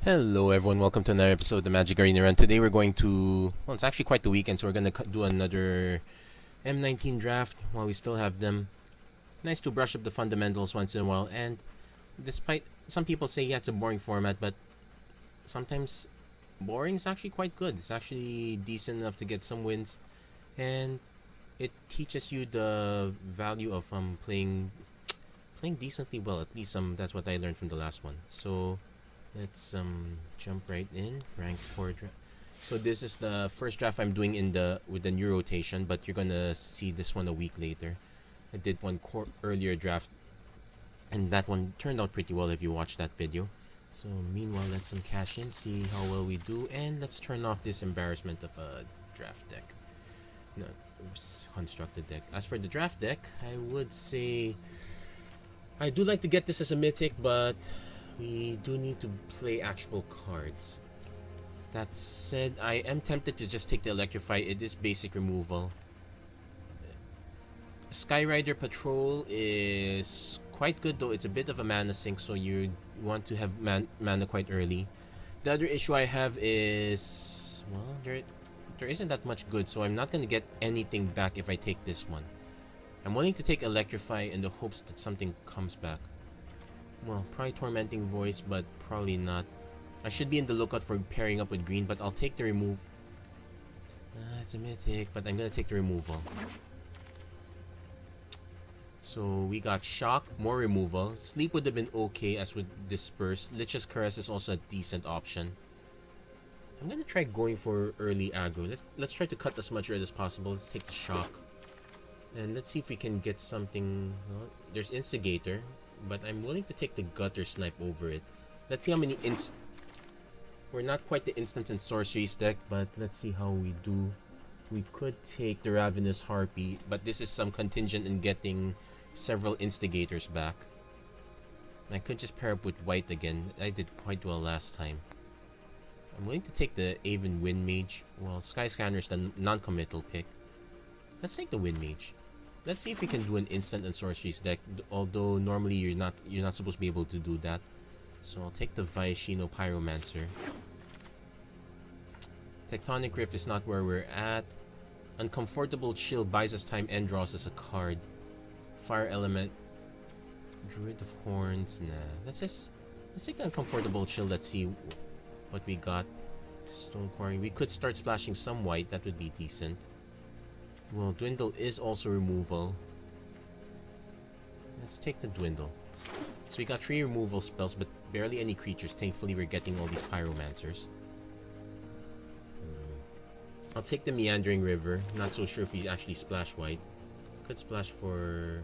Hello everyone, welcome to another episode of the MTG Arena Run. Today we're going to, well, it's actually quite the weekend, so we're going to do another M19 draft while we still have them. Nice to brush up the fundamentals once in a while, and despite some people say, yeah, it's a boring format, but sometimes boring is actually quite good. It's actually decent enough to get some wins, and it teaches you the value of playing decently well. At least that's what I learned from the last one. So let's jump right in. Rank 4 draft. So this is the first draft I'm doing with the new rotation, but you're gonna see this one a week later. I did one earlier draft, and that one turned out pretty well if you watch that video. So meanwhile, let's some cash in, see how well we do, and let's turn off this embarrassment of a draft deck. No, constructed deck. As for the draft deck, I would say I do like to get this as a mythic, but we do need to play actual cards. That said, I am tempted to just take the Electrify. It is basic removal. Skyrider Patrol is quite good, though it's a bit of a mana sink, so you want to have mana quite early. The other issue I have is, well, there isn't that much good, so I'm not going to get anything back if I take this one. I'm willing to take Electrify in the hopes that something comes back. Well, probably Tormenting Voice, but probably not. I should be in the lookout for pairing up with green, but I'll take the remove. It's a mythic, but I'm gonna take the removal. So we got Shock, more removal. Sleep would have been okay as with Disperse. Lich's Caress is also a decent option. I'm gonna try going for early aggro. Let's try to cut as much red as possible. Let's take the Shock. And let's see if we can get something. Well, there's Instigator, but I'm willing to take the Gutter Snipe over it. Let's see how many We're not quite the Instants and Sorceries deck, but let's see how we do. We could take the Ravenous Harpy, but this is some contingent in getting several Instigators back. I could just pair up with White again. I did quite well last time. I'm willing to take the Aven Wind Mage. Well, Sky Scanner is the non-committal pick. Let's take the Wind Mage. Let's see if we can do an instant and sorceries deck, although normally you're not supposed to be able to do that. So I'll take the Vaishino Pyromancer. Tectonic Rift is not where we're at. Uncomfortable Chill buys us time and draws us a card. Fire Element. Druid of Horns. Nah. Let's take the Uncomfortable Chill. Let's see what we got. Stone Quarry. We could start splashing some white. That would be decent. Well, Dwindle is also removal. Let's take the Dwindle. So we got 3 removal spells, but barely any creatures. Thankfully, we're getting all these Pyromancers. I'll take the Meandering River. Not so sure if we actually splash white. Could splash for...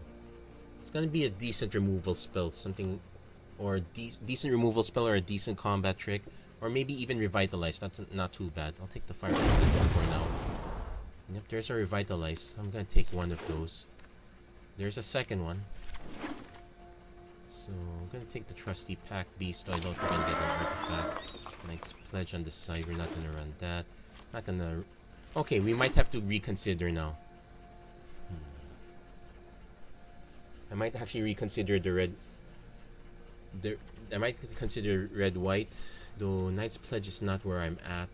It's gonna be a decent removal spell. Something... Or a decent removal spell or a decent combat trick. Or maybe even Revitalize. That's not too bad. I'll take the Fire Elemental for now. Yep, there's a Revitalize. I'm gonna take one of those. There's a second one. So, I'm gonna take the Trusty Pack Beast, so I don't think I'm gonna get an artifact. Knight's Pledge on the side, we're not gonna run that. Not gonna... Okay, we might have to reconsider now. I might actually reconsider the red... I might consider red-white, though Knight's Pledge is not where I'm at.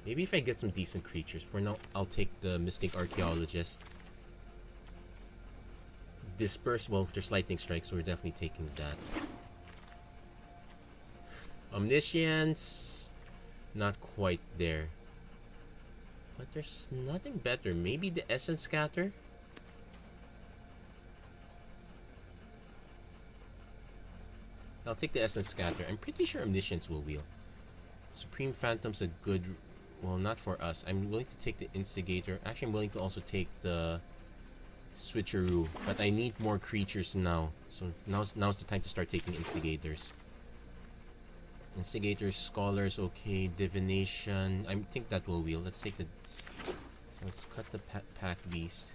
Maybe if I get some decent creatures. For now, I'll take the Mystic Archaeologist. Disperse, well, there's Lightning Strike, so we're definitely taking that. Omniscience, not quite there. But there's nothing better. Maybe the Essence Scatter? I'll take the Essence Scatter. I'm pretty sure Omniscience will wheel. Supreme Phantom's a good... Well, not for us. I'm willing to take the Instigator. Actually, I'm willing to also take the Switcheroo. But I need more creatures now. So now's the time to start taking Instigators. Instigators, Scholars, okay. Divination. I think that will wheel. Let's take the... So let's cut the Pack Beast.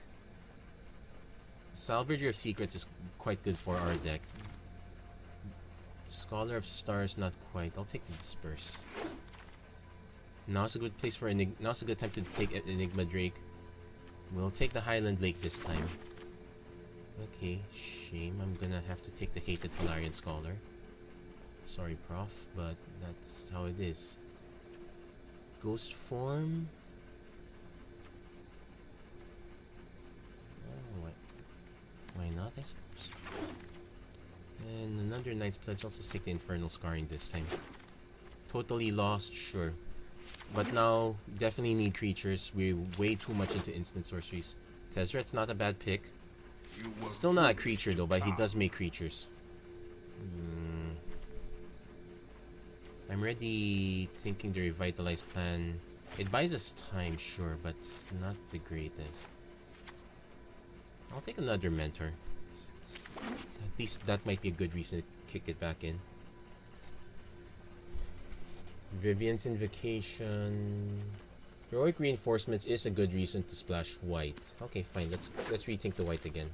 Salvager of Secrets is quite good for our deck. Scholar of Stars, not quite. I'll take the Disperse. Now's a good place for now's a good time to take Enigma Drake. We'll take the Highland Lake this time. Okay, shame. I'm gonna have to take the hated Tolarian Scholar. Sorry, Prof, but that's how it is. Ghost form. Oh, why not, I suppose. And another Knight's Pledge. Let's just take the Infernal Scarring this time. Totally lost, sure. But now, definitely need creatures. We're way too much into instant sorceries. Tezzret's not a bad pick. Still not a creature though, but he does make creatures. I'm already thinking the Revitalize plan. It buys us time, sure, but it's not the greatest. I'll take another Mentor. At least that might be a good reason to kick it back in. Vivian's Invocation. Heroic Reinforcements is a good reason to splash white. Okay, fine. Let's rethink the white again.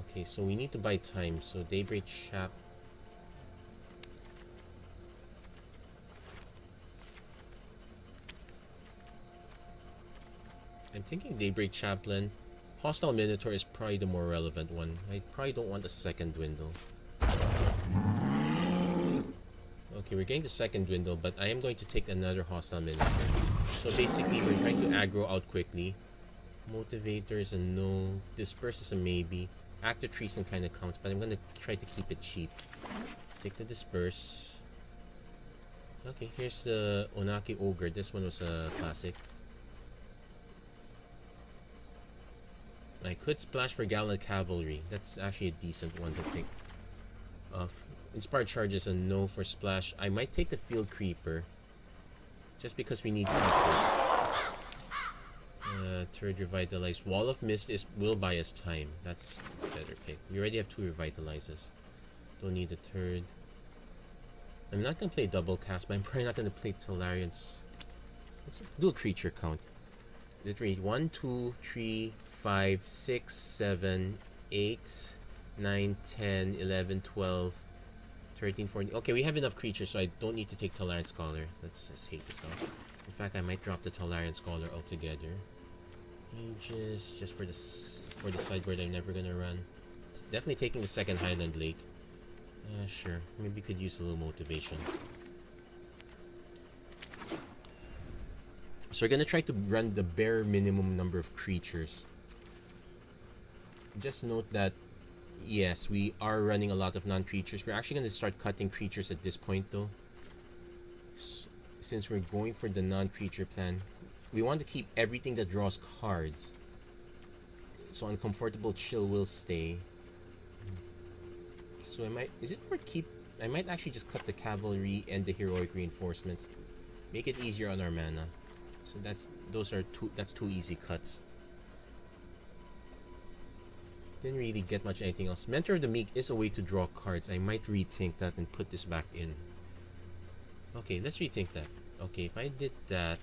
Okay, so we need to buy time. So Daybreak Chap. I'm thinking Daybreak Chaplain. Hostile Minotaur is probably the more relevant one. I probably don't want a second Dwindle. Okay, we're getting the second Dwindle, but I am going to take another Hostile Minotaur. So basically, we're trying to aggro out quickly. Motivator is a no. Disperse is a maybe. Active Treason kind of counts, but I'm going to try to keep it cheap. Let's take the Disperse. Okay, here's the Onaki Ogre. This one was a classic. I could splash for Gallant Cavalry. That's actually a decent one to take off. Inspired Charge is a no for splash. I might take the Field Creeper. Just because we need features. Third Revitalize. Wall of Mist will buy us time. That's a better pick. We already have 2 Revitalizes. Don't need a third. I'm not going to play double cast, but I'm probably not going to play Tolarians. Let's do a creature count. Let's read 1, 2, 3, 5, 6, 7, 8, 9, 10, 11, 12, 13, 14. Okay, we have enough creatures, so I don't need to take Tolarian Scholar. Let's just hate this off. In fact, I might drop the Tolarian Scholar altogether. Aegis, just for the sideboard I'm never gonna run. Definitely taking the second Highland Lake. Sure. Maybe could use a little motivation. So we're gonna try to run the bare minimum number of creatures. Just note that, yes, we are running a lot of non-creatures. We're actually gonna start cutting creatures at this point though. Since we're going for the non-creature plan, we want to keep everything that draws cards. So Uncomfortable Chill will stay. So I might actually just cut the Cavalry and the Heroic Reinforcements. Make it easier on our mana. So that's two easy cuts. Didn't really get much anything else. Mentor of the Meek is a way to draw cards. I might rethink that and put this back in. Okay, let's rethink that. Okay, if I did that...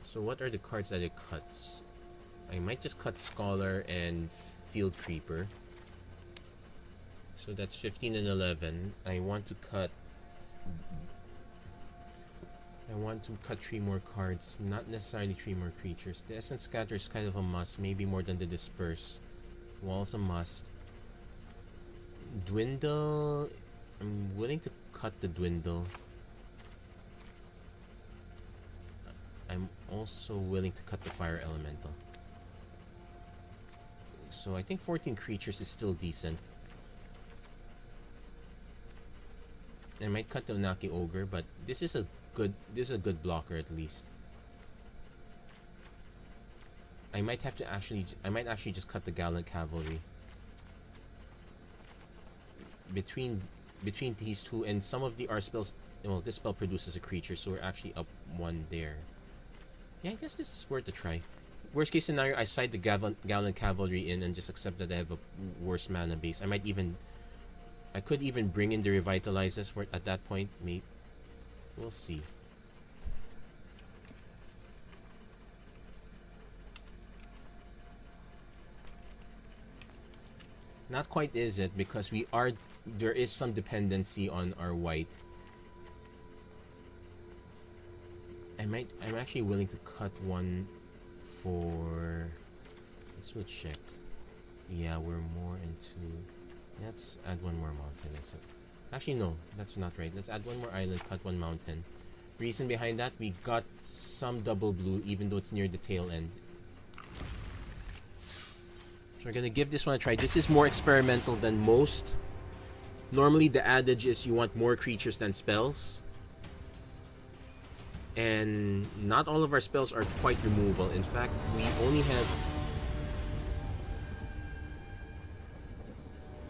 So what are the cards that it cuts? I might just cut Scholar and Field Creeper. So that's 15 and 11. I want to cut 3 more cards, not necessarily 3 more creatures. The Essence Scatter is kind of a must, maybe more than the Disperse. Wall's a must. Dwindle, I'm willing to cut the Dwindle. I'm also willing to cut the Fire Elemental. So I think 14 creatures is still decent. I might cut the Unaki Ogre, but this is a good blocker at least. I might actually just cut the Gallant Cavalry. Between these two and some of our spells, well, this spell produces a creature, so we're actually up 1 there. Yeah, I guess this is worth a try. Worst case scenario, I side the Gallant Cavalry in and just accept that I have a worse mana base. I could even bring in the Revitalizers for at that point. Maybe we'll see. Not quite, is it? Because there is some dependency on our white. I'm actually willing to cut 1 for... Let's do a check. Yeah, we're more into... Let's add one more mountain. Actually, no, that's not right. Let's add one more island, cut one mountain. Reason behind that, we got some double blue, even though it's near the tail end. So we're gonna give this one a try. This is more experimental than most. Normally, the adage is you want more creatures than spells. And not all of our spells are quite removal. In fact, we only have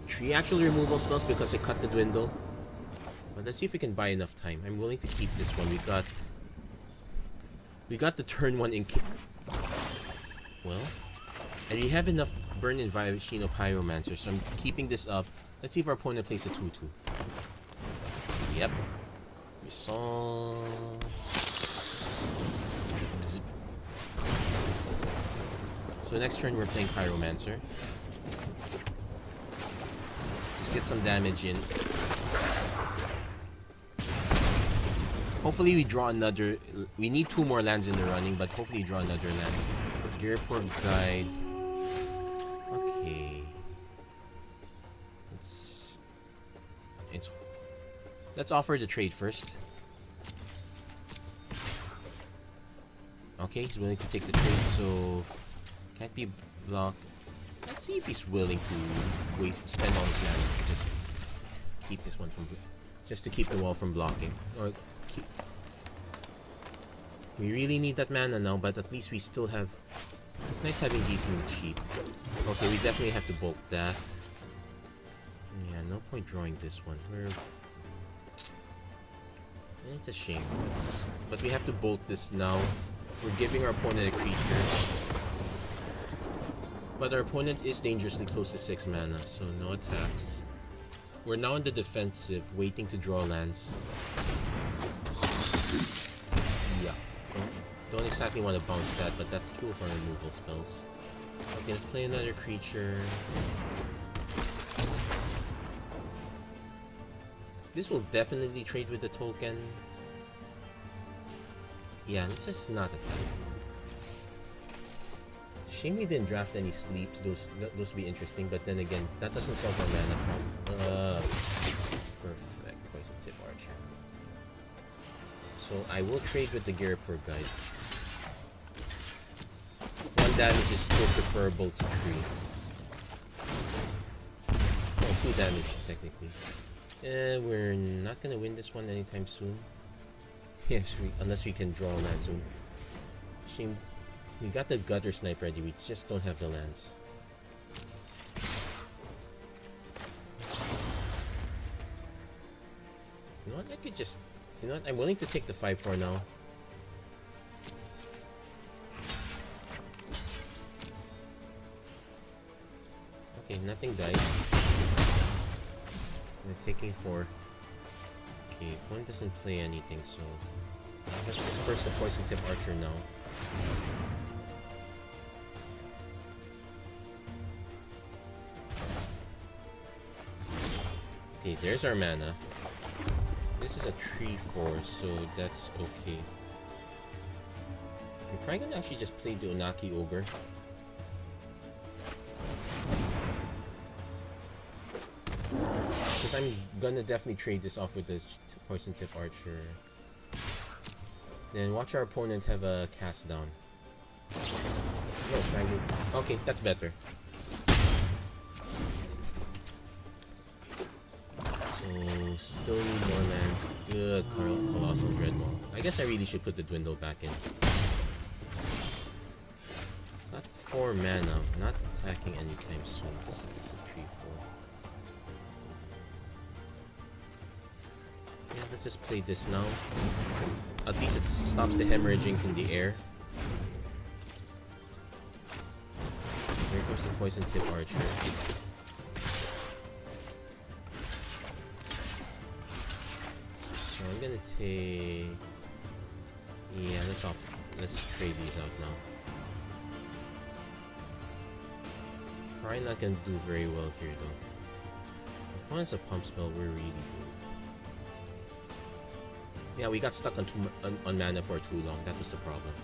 3 actual removal spells because I cut the dwindle. But let's see if we can buy enough time. I'm willing to keep this one. We got the turn 1 in... Well, and we have enough burn in Violation of Pyromancer, so I'm keeping this up. Let's see if our opponent plays a 2-2. Yep. Resolve. Bzz. So next turn we're playing Pyromancer. Just get some damage in. Hopefully we draw another... We need 2 more lands in the running, but hopefully we draw another land. Gearport Guide. Okay. Let's offer the trade first. Okay, he's willing to take the trade, so can't be blocked. Let's see if he's willing to spend all his mana to just keep this one from... Just to keep the wall from blocking. Or we really need that mana now, but at least we still have... It's nice having decent cheap. Okay, we definitely have to bolt that. Yeah, no point drawing this one. It's a shame. But we have to bolt this now. We're giving our opponent a creature. But our opponent is dangerously close to 6 mana, so no attacks. We're now in the defensive, waiting to draw lands. Yeah. Don't exactly want to bounce that, but that's 2 of our removal spells. Okay, let's play another creature. This will definitely trade with the token. Yeah, let's just not attack. Shame we didn't draft any sleeps. Those would be interesting, but then again, that doesn't solve our mana problem. Perfect. Poison Tip Archer. So I will trade with the Gearport Guide. 1 damage is still preferable to 3. Oh, 2 damage technically. We're not gonna win this one anytime soon. Yes, unless we can draw land soon. Shame. We got the Gutter Snipe ready, we just don't have the lands. You know what, I could just... You know what, I'm willing to take the 5-4 now. Okay, nothing died. We're taking 4. Okay, opponent doesn't play anything, so... Let's disperse the Poison Tip Archer now. Okay, there's our mana. This is a 3-4, so that's okay. I'm probably gonna actually just play the Onaki Ogre. Because I'm gonna definitely trade this off with this Poison Tip Archer. Then watch our opponent have a cast down. No, Strangle. Okay, that's better. So, still need more lands. Good, Colossal Dreadmaw. I guess I really should put the Dwindle back in. Got 4 mana, not attacking anytime soon. This is a 3-4. Yeah, let's just play this now. At least it stops the hemorrhaging from the air. Here comes the Poison Tip Archer. So I'm gonna take... Yeah, let's trade these out now. Probably not gonna do very well here though. Once a pump spell, we're really good. Yeah, we got stuck on mana for too long. That was the problem.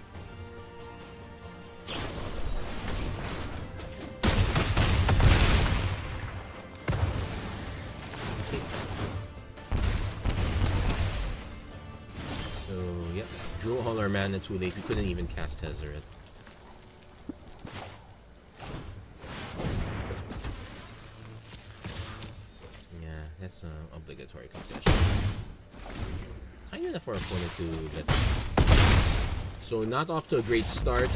our mana too late. We couldn't even cast Tezzeret. Yeah, that's an obligatory concession. Kind enough for our opponent to get this. So not off to a great start.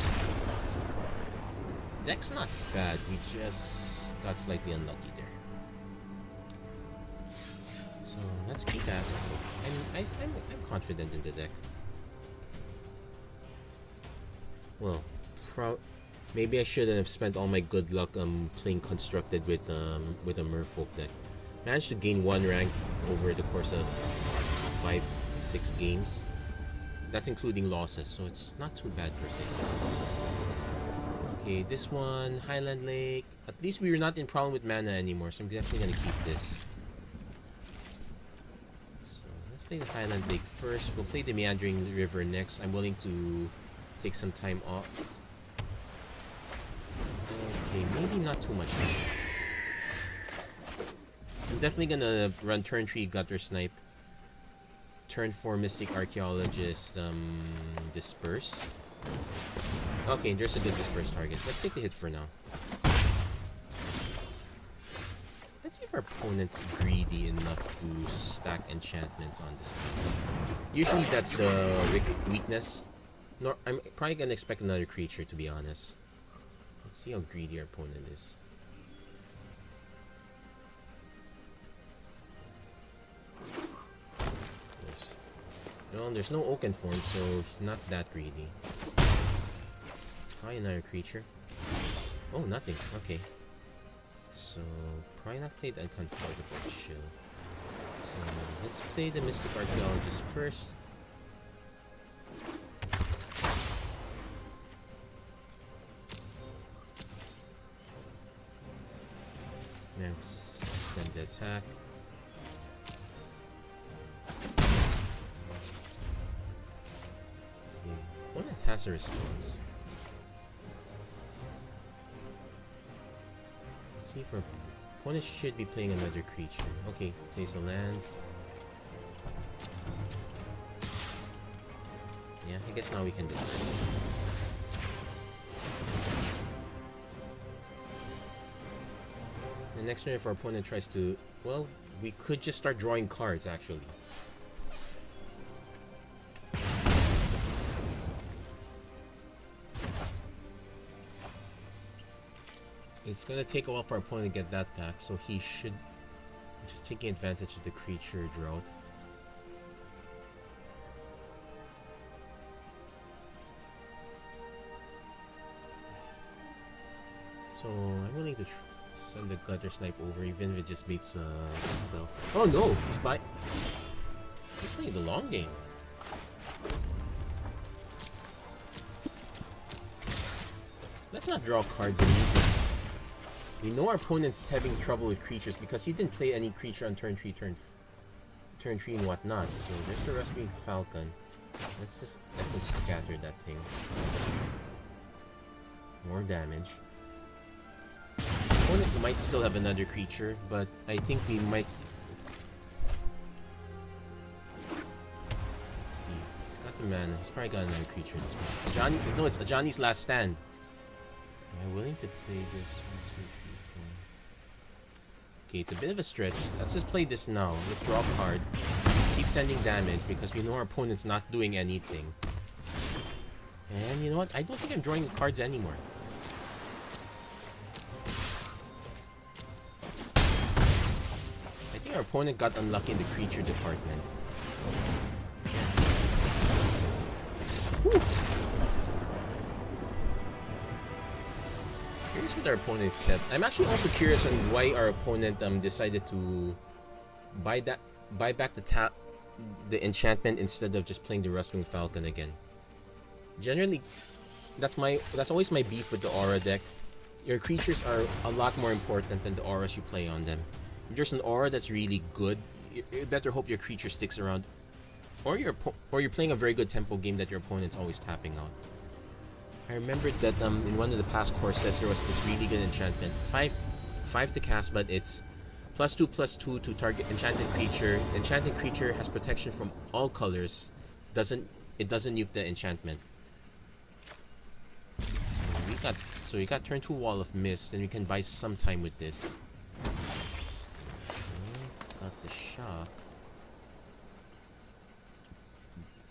Deck's not bad. We just got slightly unlucky there. So let's keep at it. I'm confident in the deck. Well, maybe I shouldn't have spent all my good luck playing constructed with a Merfolk deck. Managed to gain 1 rank over the course of 5-6 games. That's including losses, so it's not too bad per se. Okay, this one, Highland Lake. At least we were not in problem with mana anymore, so I'm definitely gonna keep this. So let's play the Highland Lake first. We'll play the Meandering River next. I'm willing to take some time off. Okay, maybe not too much time. I'm definitely gonna run turn 3 Gutter Snipe. Turn 4 Mystic Archaeologist, Disperse. Okay, there's a good Disperse target. Let's take the hit for now. Let's see if our opponent's greedy enough to stack enchantments on this game. Usually that's the weakness. I'm probably gonna expect another creature, to be honest. Let's see how greedy our opponent is. There's no Oaken Form, so he's not that greedy. Try another creature. Oh, nothing. Okay. So, probably not play the Uncontrollable Chill. So, let's play the Mystic Archaeologist first. Now, send the attack. Opponent has a response. Let's see if our opponent should be playing another creature. Okay, plays a land. Yeah, I guess now we can disperse. The next turn, if our opponent tries to... Well, we could just start drawing cards, actually. It's gonna take a while for our opponent to get that back, so he should just taking advantage of the creature drought. So I'm willing to send the Gutter Snipe over, even if it just beats a spell. Oh no! He's playing the long game. Let's not draw cards immediately. We know our opponent's having trouble with creatures because he didn't play any creature on turn 3, turn 3 and whatnot. So there's the Rescuing Falcon. Let's just Essence Scatter that thing. More damage. Opponent might still have another creature, but I think we might... Let's see. He's got the mana. He's probably got another creature in this one. No, it's Ajani's Last Stand. Am I willing to play this? 1, 2, 3, 4. Okay, it's a bit of a stretch. Let's just play this now. Let's draw a card. Let's keep sending damage because we know our opponent's not doing anything. And you know what? I don't think I'm drawing the cards anymore. I think our opponent got unlucky in the creature department. Whew. Curious what our opponent kept. I'm actually also curious on why our opponent decided to buy back the enchantment instead of just playing the Rescuing Falcon again. Generally, that's always my beef with the aura deck. Your creatures are a lot more important than the auras you play on them. If there's an aura that's really good, you better hope your creature sticks around, or you're playing a very good tempo game that your opponent's always tapping out. I remembered that in one of the past core sets there was this really good enchantment. 5 to cast, but it's +2/+2 to target enchanted creature. Enchanted creature has protection from all colors. Doesn't it doesn't nuke the enchantment. So we got turn 2 Wall of Mist, and we can buy some time with this. Got the shock.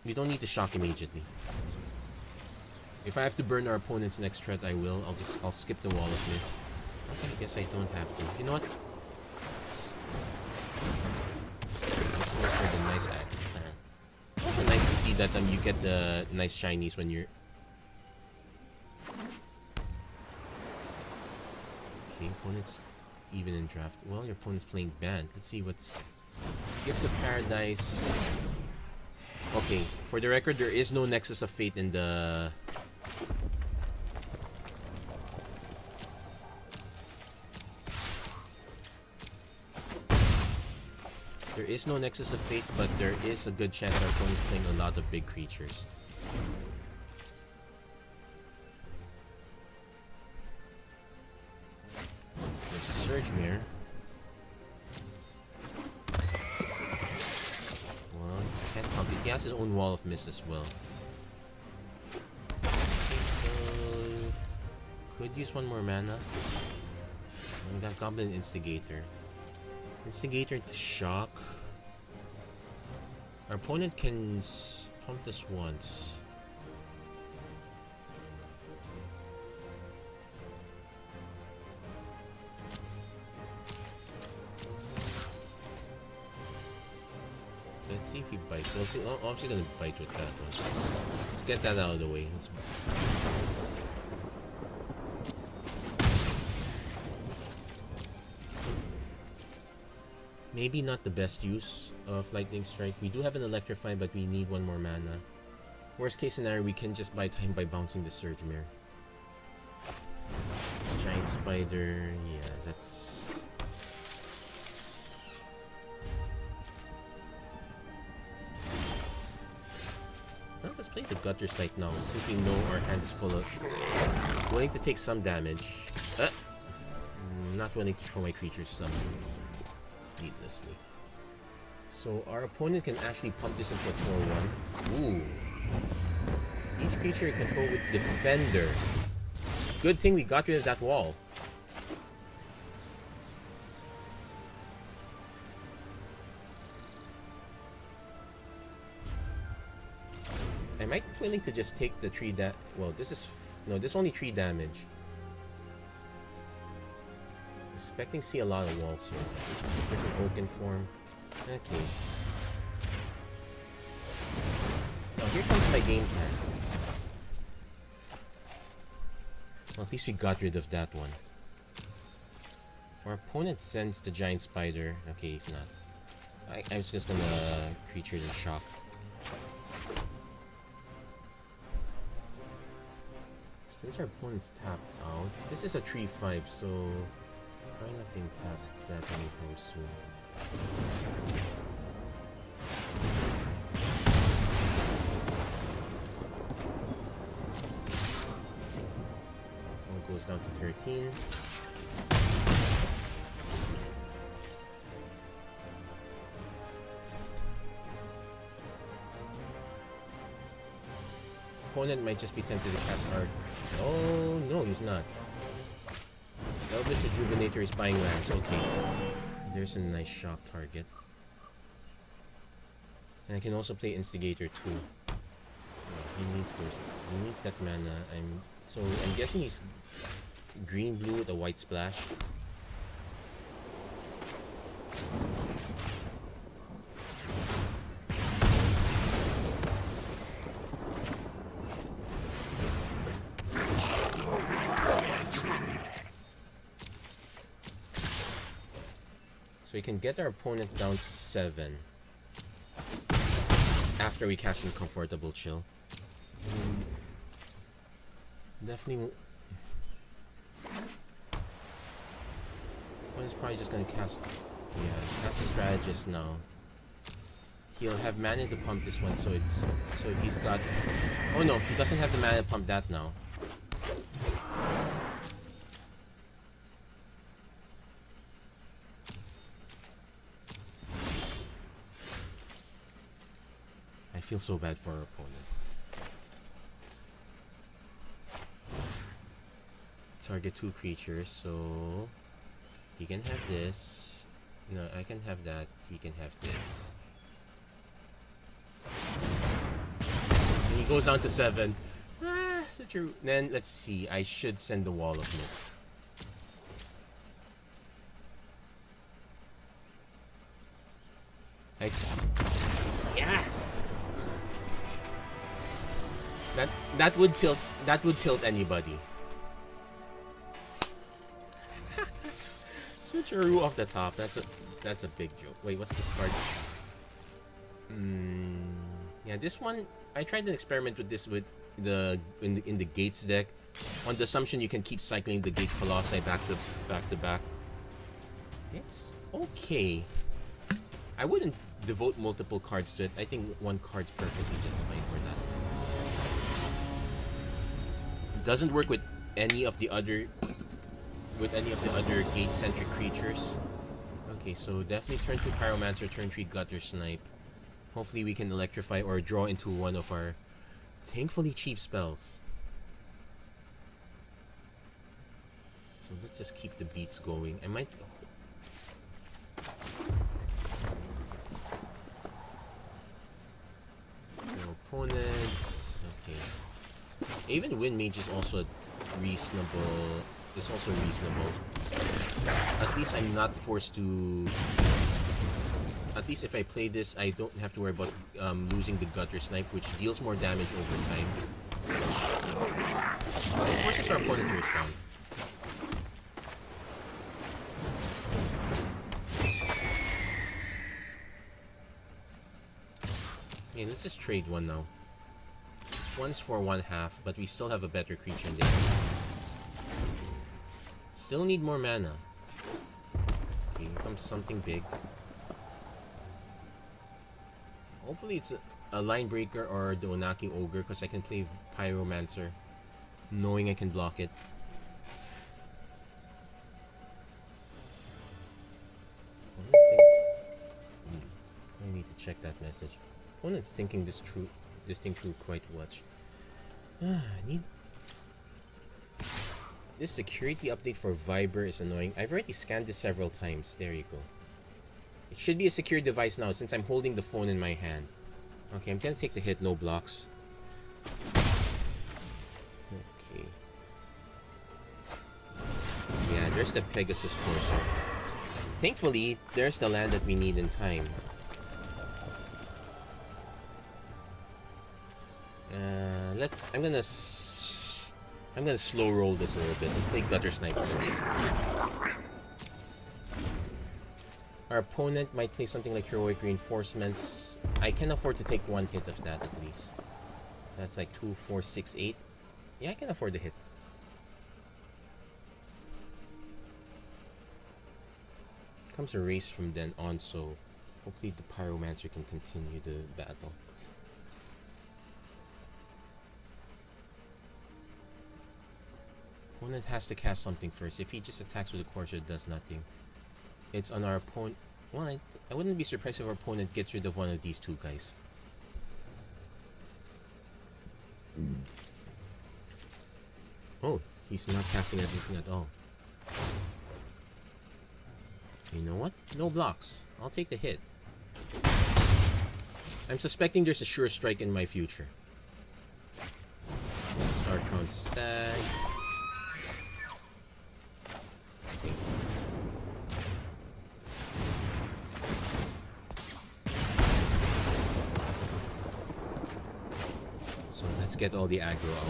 We don't need the shock immediately. If I have to burn our opponent's next threat, I will. I'll skip the Wall of Mist. Okay, I guess I don't have to. You know what? Let's go for the nice active plan. Also nice to see that you get the nice shinies when you're... Okay, opponent's even in draft. Well, your opponent's playing banned. Let's see what's... Gift of Paradise. Okay, for the record, there is no Nexus of Fate in the... There is no Nexus of Fate, but there is a good chance our opponent's playing a lot of big creatures. There's a Surge Mirror. Well, he can't pump it. He has his own Wall of Mist as well. Okay, so... Could use one more mana. We got Goblin Instigator. Instigator to shock. Our opponent can pump this once. Let's see if he bites. So obviously gonna bite with that one. Let's get that out of the way. Maybe not the best use of Lightning Strike. We do have an Electrify, but we need one more mana. Worst case scenario, we can just buy time by bouncing the Surge Mirror. Giant Spider, yeah, that's... Well, let's play the Gutter Strike now, since we know our hand is full of... Willing to take some damage. Not willing to throw my creatures some... needlessly. So our opponent can actually pump this into a 4-1. Ooh. Each creature you control with Defender. Good thing we got rid of that wall. I might be willing to just take the 3 well, this is... No, this is only 3 damage. Expecting to see a lot of walls here. There's an Oaken form. Okay. Oh, here comes my game plan. Well, at least we got rid of that one. If our opponent sends the Giant Spider... Okay, he's not. I was just gonna creature the shock. Since our opponent's tapped out, this is a 3-5, so... Probably nothing past that anytime soon. One goes down to 13. Opponent might just be tempted to cast Art. Oh no, he's not. Elvis Rejuvenator is buying lands. Okay. There's a nice shock target. And I can also play Instigator too. Yeah, he needs that mana. I'm guessing he's green-blue with a white splash. So we can get our opponent down to 7 after we cast him Comfortable Chill. Definitely. One is probably just gonna cast. Yeah, cast the Strategist now. He'll have mana to pump this one, so he's got. Oh no, he doesn't have the mana to pump that now. I feel so bad for our opponent. target 2 creatures, so he can have this. No, I can have that. He can have this. And he goes down to 7. Such a... Then, let's see. I should send the Wall of Mist. Yeah! That would tilt anybody. Switcheroo off the top. That's a big joke. Wait, what's this card? Yeah, this one I tried an experiment with this with in the Gates deck, on the assumption you can keep cycling the Gate Colossi back to back. It's okay. I wouldn't devote multiple cards to it. I think one card's perfectly just fine for that. Doesn't work with any of the other gate-centric creatures. Okay, so definitely turn 2 Pyromancer, turn 3 Gutter Snipe. Hopefully we can electrify or draw into one of our thankfully cheap spells. So let's just keep the beats going. I might... So opponents... Okay. Even Wind Mage is also reasonable. At least I'm not forced to... At least if I play this, I don't have to worry about losing the Gutter Snipe, which deals more damage over time. It forces our opponent to respond. Okay, let's just trade one now. One's for 1/2, but we still have a better creature in there. Still need more mana. Okay, here comes something big. Hopefully it's a Line Breaker or the Onaki Ogre, because I can play Pyromancer, knowing I can block it. I need to check that message. Opponent's thinking this thing through quite much. This security update for Viber is annoying. I've already scanned this several times. There you go. It should be a secure device now since I'm holding the phone in my hand. Okay, I'm gonna take the hit, no blocks. Okay. Yeah, there's the Pegasus Courser. Thankfully, there's the land that we need in time. I'm gonna slow roll this a little bit. Let's play Gutter Snipe first. Our opponent might play something like Heroic Reinforcements. I can afford to take one hit of that at least. That's like 2, 4, 6, 8. Yeah, I can afford the hit. Comes a race from then on, so hopefully the Pyromancer can continue the battle. Opponent has to cast something first. If he just attacks with the Courser, it does nothing. It's on our opponent. Well, I wouldn't be surprised if our opponent gets rid of one of these 2 guys. Oh, he's not casting anything at all. You know what? No blocks. I'll take the hit. I'm suspecting there's a sure strike in my future. Starcrown Stag. So let's get all the aggro out.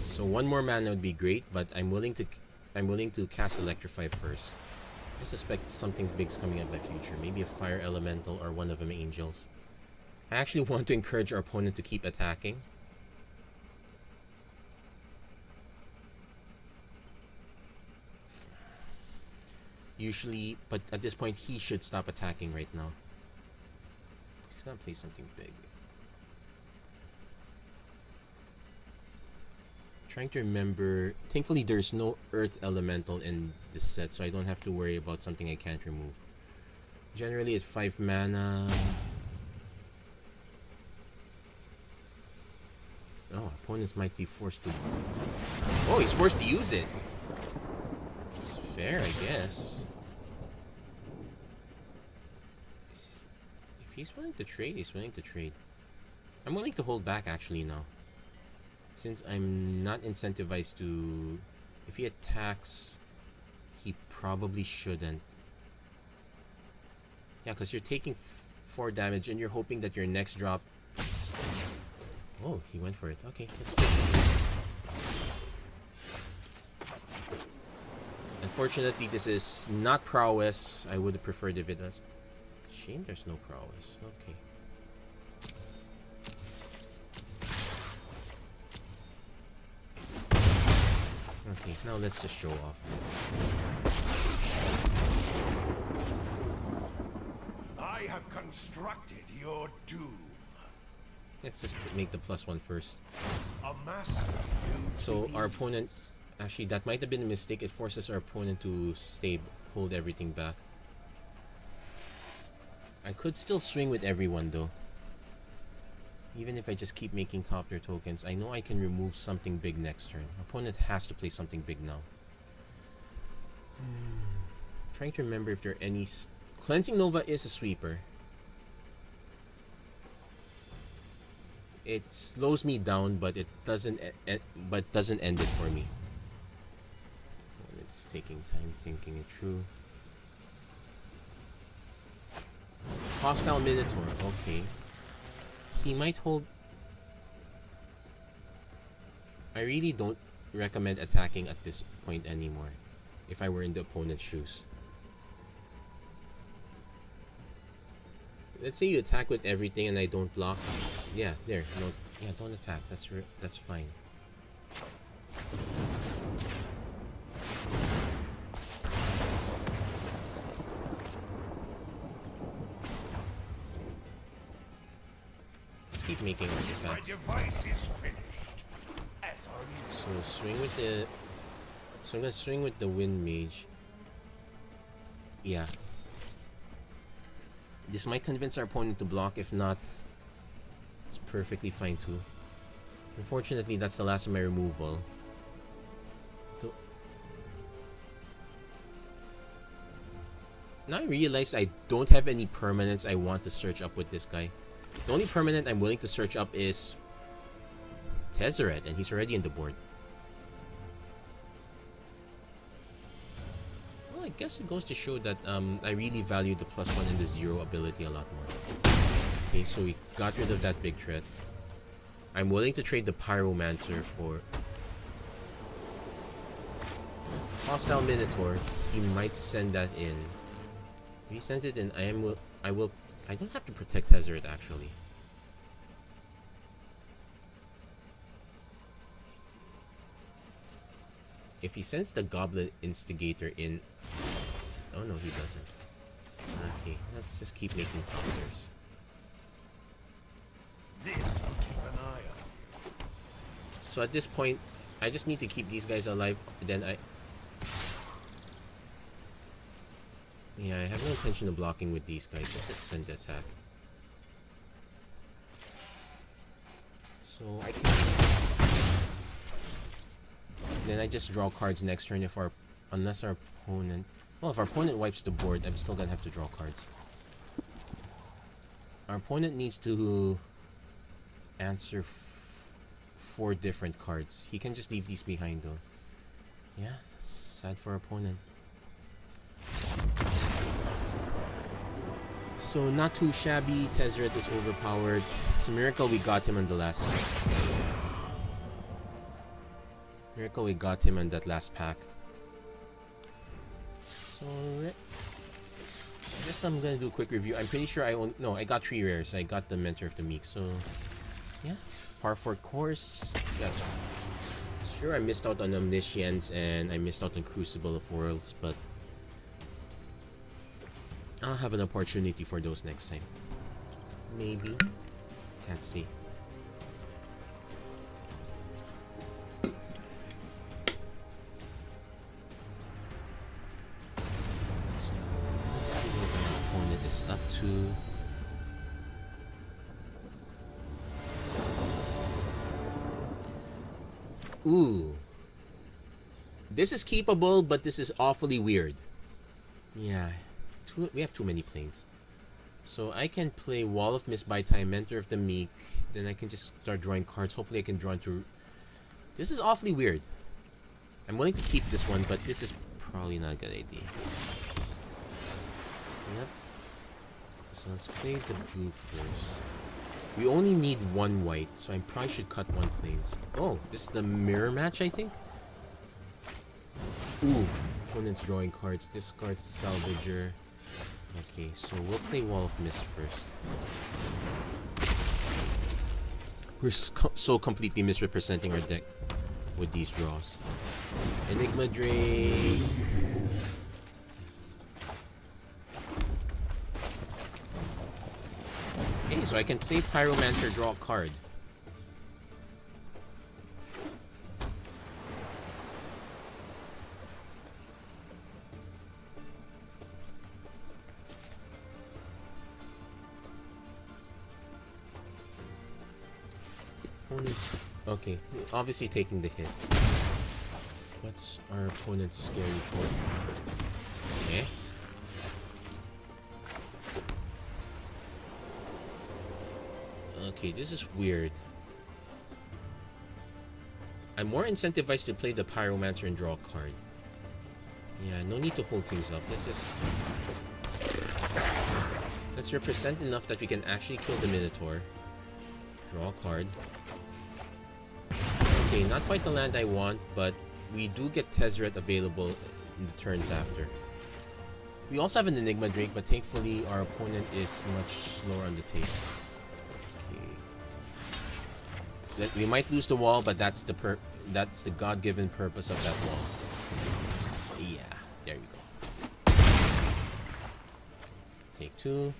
So one more mana would be great, but I'm willing to cast Electrify first. I suspect something big's coming up in my future. Maybe a Fire Elemental or one of them Angels. I actually want to encourage our opponent to keep attacking. Usually, but at this point, he should stop attacking right now. He's gonna play something big. Trying to remember. Thankfully, there's no Earth Elemental in this set, so I don't have to worry about something I can't remove. Generally, at 5 mana, opponents might be forced to... Oh, he's forced to use it. It's fair, I guess. If he's willing to trade, he's willing to trade. I'm willing to hold back actually now. Since I'm not incentivized to... If he attacks, he probably shouldn't. Yeah, because you're taking 4 damage and you're hoping that your next drop... Oh, he went for it. Okay, let's do it. Unfortunately, this is not prowess. I would have preferred if it was. Shame there's no prowess. Okay. Okay, now let's just show off. I have constructed your doom. Let's just make the +1 first. A master. So our opponent, actually that might have been a mistake. It forces our opponent to hold everything back. I could still swing with everyone though. Even if I just keep making top tier tokens, I know I can remove something big next turn. Opponent has to play something big now. Trying to remember if there are any... Cleansing Nova is a sweeper. It slows me down, but it doesn't end it for me. It's taking time thinking it through. Hostile Minotaur, okay. He might hold... I really don't recommend attacking at this point anymore. If I were in the opponent's shoes. Let's say you attack with everything and I don't block. Yeah, there. No, yeah, don't attack. That's fine. Let's keep making artifacts. My device is finished. As are you. So swing with the... So I'm gonna swing with the Wind Mage. Yeah. This might convince our opponent to block. If not, it's perfectly fine too. Unfortunately, that's the last of my removal. So now I realize I don't have any permanents I want to search up with this guy. The only permanent I'm willing to search up is Tezzeret, and he's already in the board. I guess it goes to show that I really value the +1 and the 0 ability a lot more. Okay, so we got rid of that big threat. I'm willing to trade the Pyromancer for Hostile Minotaur. He might send that in. If he sends it in, I don't have to protect Tezzeret actually. If he sends the Goblin Instigator in... Oh no, he doesn't. Okay, let's just keep making counters. This will keep an eye on. So at this point, I just need to keep these guys alive. Then yeah, I have no intention of blocking with these guys. Let's just send the attack. So I can... Then I just draw cards next turn if unless our opponent... Well, if our opponent wipes the board, I'm still gonna have to draw cards. Our opponent needs to answer 4 different cards. He can just leave these behind though. Yeah, sad for our opponent. So not too shabby. Tezzeret is overpowered. It's a miracle we got him on the last... Miracle we got him on that last pack. So I guess I'm gonna do a quick review. I'm pretty sure I got 3 rares. I got the Mentor of the Meek. So yeah, par 4 course. Yeah. Sure, I missed out on Omniscience and I missed out on Crucible of Worlds, but I'll have an opportunity for those next time. Maybe. Can't see. Is up to. Ooh. This is keepable, but this is awfully weird. Yeah. We have too many planes. So I can play Wall of Mist by time, Mentor of the Meek. Then I can just start drawing cards. Hopefully I can draw into... This is awfully weird. I'm willing to keep this one, but this is probably not a good idea. Yep. So let's play the blue first. We only need one white, so I probably should cut one planes. Oh, this is the mirror match, I think? Ooh, opponent's drawing cards. Discards Salvager. Okay, so we'll play Wall of Mist first. We're so completely misrepresenting our deck with these draws. Enigma Drake. Hey, so I can play Pyromancer, draw a card. Opponent's... Okay, obviously taking the hit. What's our opponent's scary board? Eh? Okay, this is weird. I'm more incentivized to play the Pyromancer and draw a card. Yeah, no need to hold things up. Let's represent enough that we can actually kill the Minotaur. Draw a card. Okay, not quite the land I want, but we do get Tezzeret available in the turns after. We also have an Enigma Drake, but thankfully our opponent is much slower on the tape. Okay. We might lose the wall, but that's the God-given purpose of that wall. Yeah, there we go. Take two.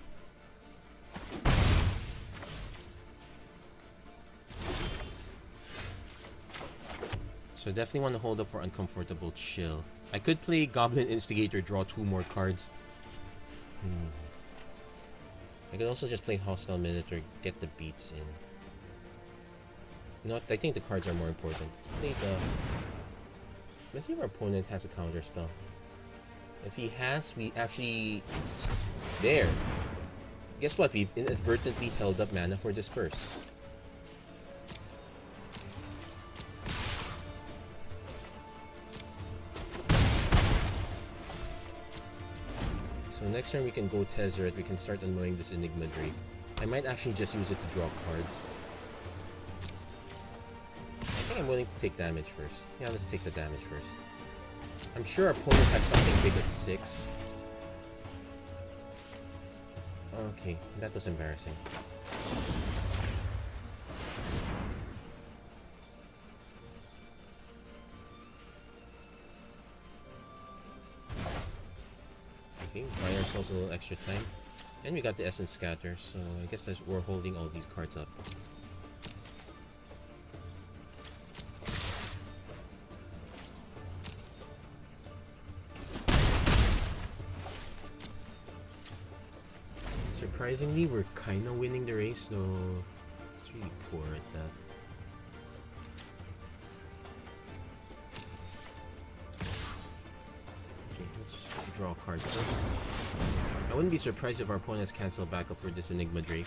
So definitely want to hold up for Uncomfortable Chill. I could play Goblin Instigator, draw 2 more cards. I could also just play Hostile Minotaur, get the beats in. You know what? I think the cards are more important. Let's play the... Let's see if our opponent has a counter spell. If he has, we actually... There! Guess what? We've inadvertently held up mana for Disperse. So next turn we can go Tezzeret, we can start annoying this Enigma Drake. I might actually just use it to draw cards. I think I'm willing to take damage first. Yeah, let's take the damage first. I'm sure our opponent has something big at 6. Okay, that was embarrassing. Okay, buy ourselves a little extra time. And we got the Essence Scatter, so I guess we're holding all these cards up. Surprisingly, we're kinda winning the race, though it's really poor at that. Let's draw a card first. I wouldn't be surprised if our opponents cancel backup for this Enigma Drake.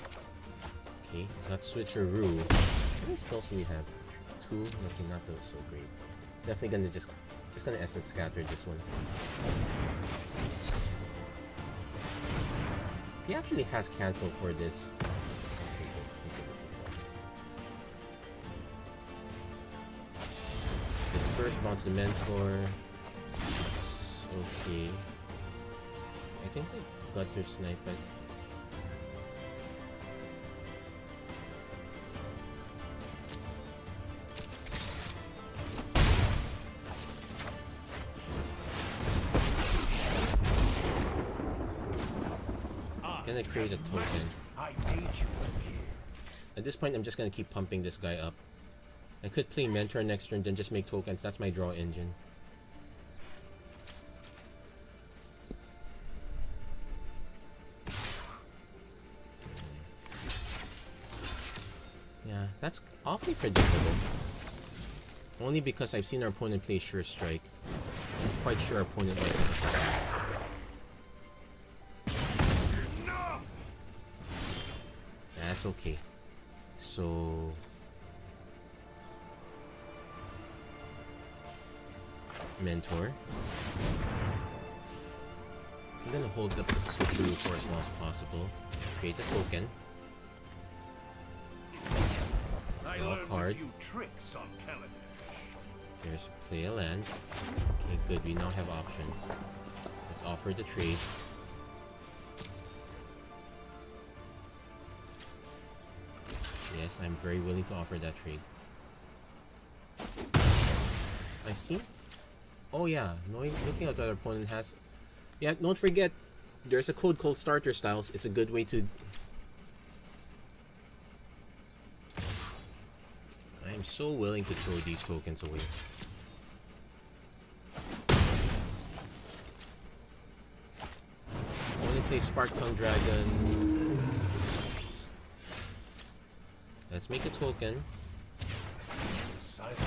Okay, got Switcheroo. How many spells do we have? 2? Okay, not so great. Definitely gonna just gonna Essence Scatter this one. He actually has cancel for this. Disperse, bounce the Mentor. Okay. I think they got their snipe, but... Gonna create a token. At this point, I'm just gonna keep pumping this guy up. I could play Mentor next turn, then just make tokens. That's my draw engine. Yeah, that's awfully predictable. Only because I've seen our opponent play Sure Strike. I'm quite sure our opponent might have Enough! That's okay. So... Mentor. I'm gonna hold up the switcheroo for as long as possible. Create a token. I Draw a learned card. a few tricks on Calendar. There's play a land. Okay, good. We now have options. Let's offer the trade. Yes, I'm very willing to offer that trade. I see. Oh yeah, looking at what our opponent has. Yeah, don't forget, there's a code called Starter Styles. It's a good way to... I'm so willing to throw these tokens away. I want to play Spark Tongue Dragon. Let's make a token. Silent,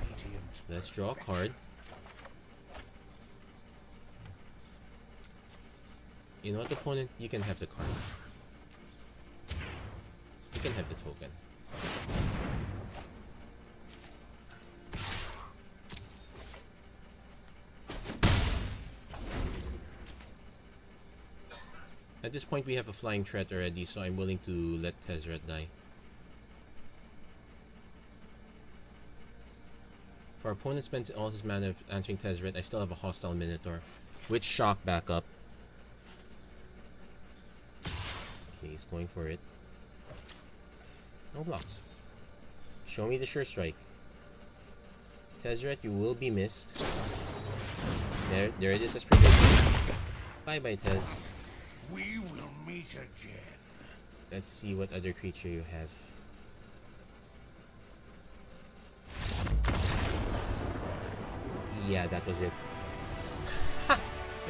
obedient. Let's draw a card. You know what, opponent? You can have the card. You can have the token. At this point, we have a flying threat already, so I'm willing to let Tezzeret die. If our opponent spends all his mana answering Tezzeret, I still have a hostile Minotaur. With Shock backup. Okay, he's going for it. No blocks. Show me the Sure Strike. Tezzeret, you will be missed. There it is as predicted. Bye-bye, Tez. We will meet again. Let's see what other creature you have. Yeah, that was it. I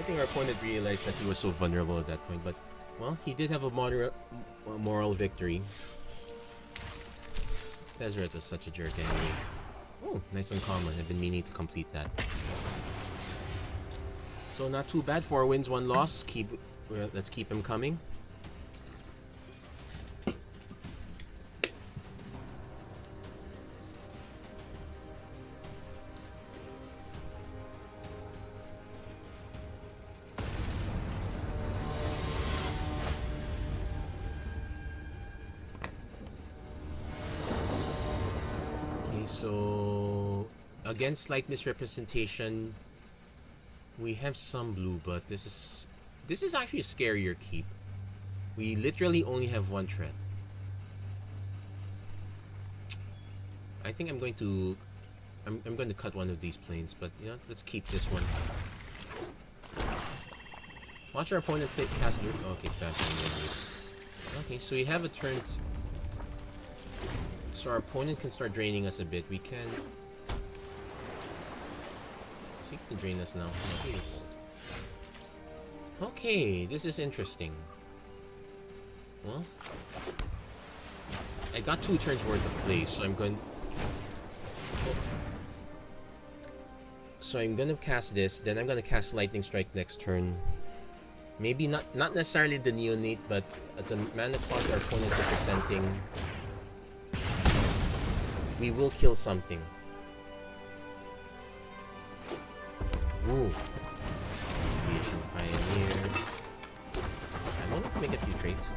think our opponent realized that he was so vulnerable at that point, but well, he did have a moderate moral victory. Tezzeret was such a jerk anyway. Oh, nice uncommon. I've been meaning to complete that. So not too bad. 4 wins, 1 loss. Let's keep him coming. Okay, so against slight misrepresentation, we have some blue, but this is actually a scarier keep. We literally only have 1 threat. I think I'm going to cut one of these planes, but you know, let's keep this one. Watch our opponent cast. Oh, okay, it's bad. Okay, so you have a turn. So our opponent can start draining us a bit. We can. See if he can drain us now. Okay, this is interesting. Well, I got 2 turns worth of plays, so I'm going. So I'm gonna cast this, then I'm gonna cast Lightning Strike next turn. Maybe not necessarily the Neonate, but at the mana cost our opponents are presenting, we will kill something. Ooh. Creation Pioneer. I wanted to make a few trades.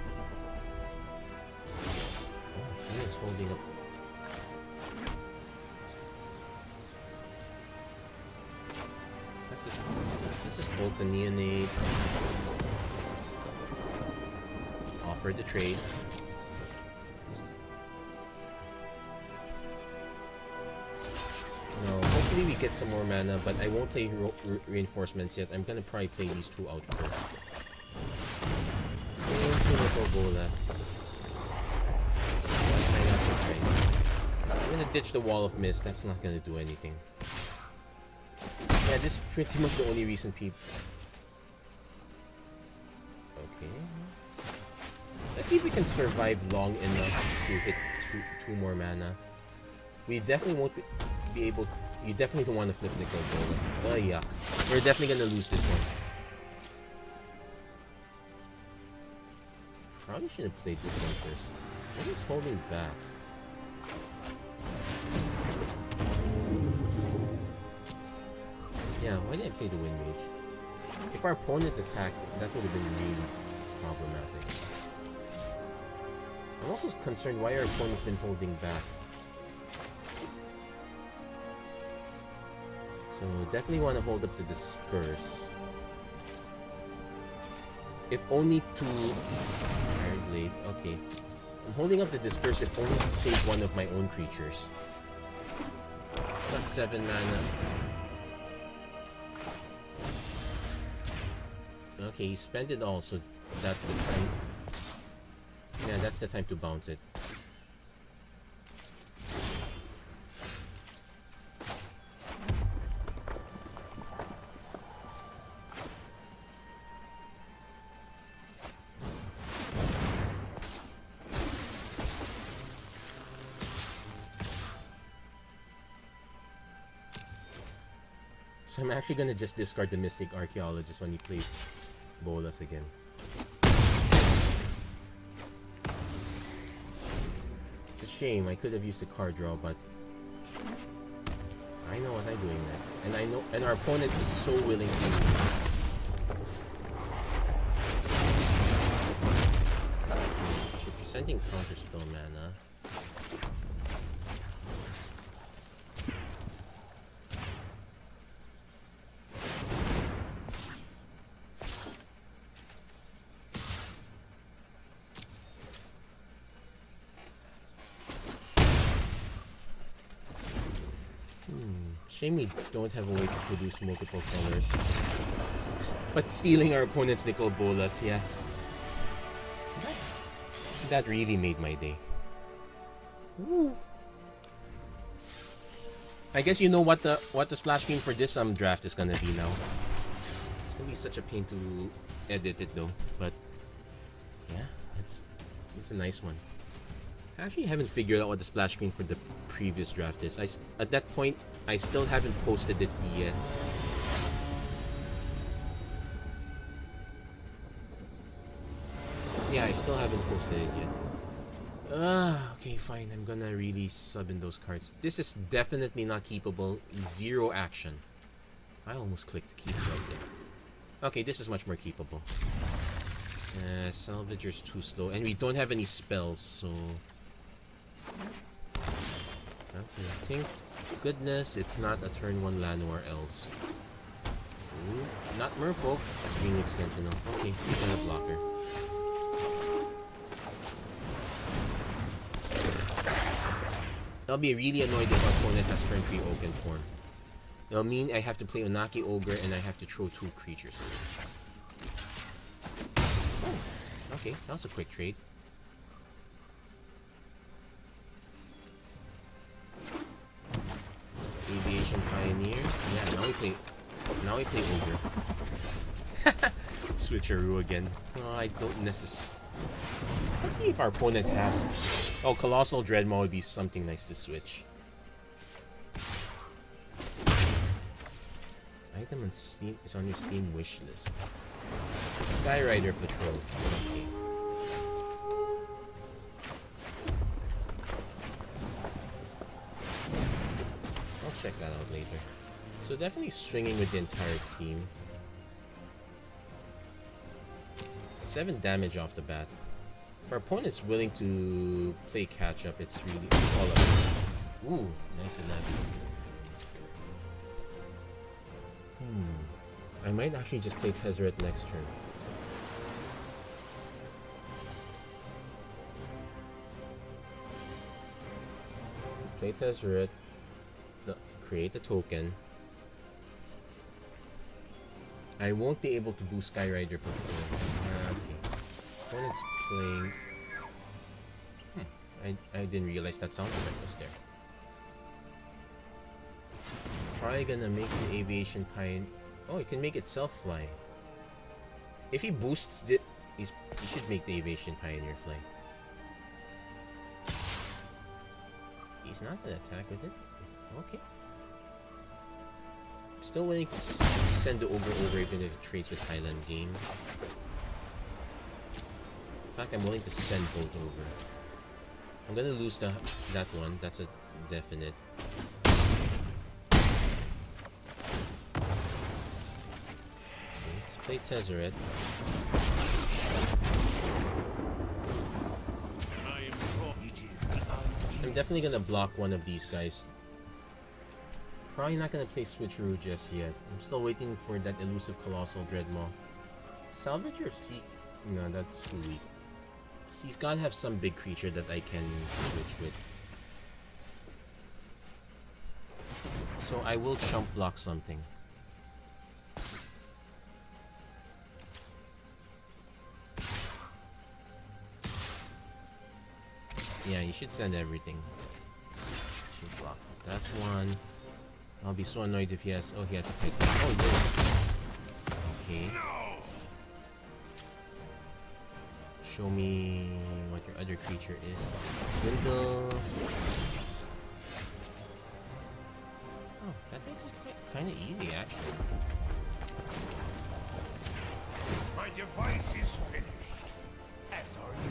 Oh, he is holding up. This is both the Neonate. Offer the trade. No, hopefully we get some more mana, but I won't play reinforcements yet. I'm gonna probably play these 2 out first. Bolas. I'm not surprised. I'm gonna ditch the Wall of Mist. That's not gonna do anything. Yeah, this is pretty much the only reason people... Okay. Let's see if we can survive long enough to hit two more mana. We definitely won't be able. You definitely don't want to flip Nicol Bolas. Oh yuck! We're definitely gonna lose this one. Probably should have played this one first. What is holding back? Yeah, why did I play the Wind Mage? If our opponent attacked, that would have been really problematic. I'm also concerned why our opponent's been holding back. So definitely want to hold up the Disperse. If only to... Iron Blade, okay. I'm holding up the Disperse if only to save one of my own creatures. Got 7 mana. Okay, he spent it all, so that's the time. Yeah, that's the time to bounce it. So I'm actually gonna just discard the Mystic Archaeologist when he plays Bolas again. It's a shame, I could have used a card draw, but I know what I'm doing next. And I know, and our opponent is so willing to. It's representing counterspell mana. Shame we don't have a way to produce multiple colors. But stealing our opponent's Nicol Bolas, yeah. That really made my day. Woo. I guess you know what the splash screen for this draft is gonna be now. It's gonna be such a pain to edit it though, but yeah, it's a nice one. I actually haven't figured out what the splash screen for the previous draft is. At that point, I still haven't posted it yet. Yeah, I still haven't posted it yet. Okay, fine. I'm gonna really sub in those cards. This is definitely not keepable. 0 action. I almost clicked keep right there. Okay, this is much more keepable. Salvager's too slow. And we don't have any spells, so... Okay, thank goodness it's not a turn 1 Llanowar else. Ooh, not Merfolk. Greenwood Sentinel. Okay, we got a blocker. I'll be really annoyed if our opponent has turn 3 Oaken form. It'll mean I have to play Onaki Ogre and I have to throw 2 creatures. Oh, okay, that was a quick trade. Aviation Pioneer. Yeah, now we play Ogre. Switcheroo again. Oh, I don't necessarily. Let's see if our opponent has. Oh, Colossal Dreadmaw would be something nice to switch. Item on Steam is on your Steam wish list. Skyrider Patrol. Okay. I'll check that out later. So definitely swinging with the entire team. 7 damage off the bat. If our opponent's willing to play catch up, it's all up. Ooh, nice 11. I might actually just play Tezzeret next turn. Play Tezzeret, create a token. I won't be able to boost Skyrider Patrol. Okay. Opponent's playing... I didn't realize that sound effect was there. Probably gonna make the Aviation Pine... Oh, it can make itself fly. If he boosts it, he should make the Aviation Pioneer fly. He's not gonna attack with it. Okay. Still willing to send the ogre over even if it trades with Highland Game. In fact, I'm willing to send both over. I'm gonna lose that one. That's a definite. Okay, let's play Tezzeret. I'm definitely gonna block one of these guys. Probably not gonna play Switcheroo just yet. I'm still waiting for that elusive Colossal Dreadmaw. Salvage or Seek? No, that's too weak. He's gotta have some big creature that I can switch with. So I will chump block something. Yeah, you should send everything. Should block that one. I'll be so annoyed if he has... Oh, he had to take... Oh, no. Okay. Show me what your other creature is. Dwindle. Oh, that makes it kind of easy, actually. My device is finished. As are you.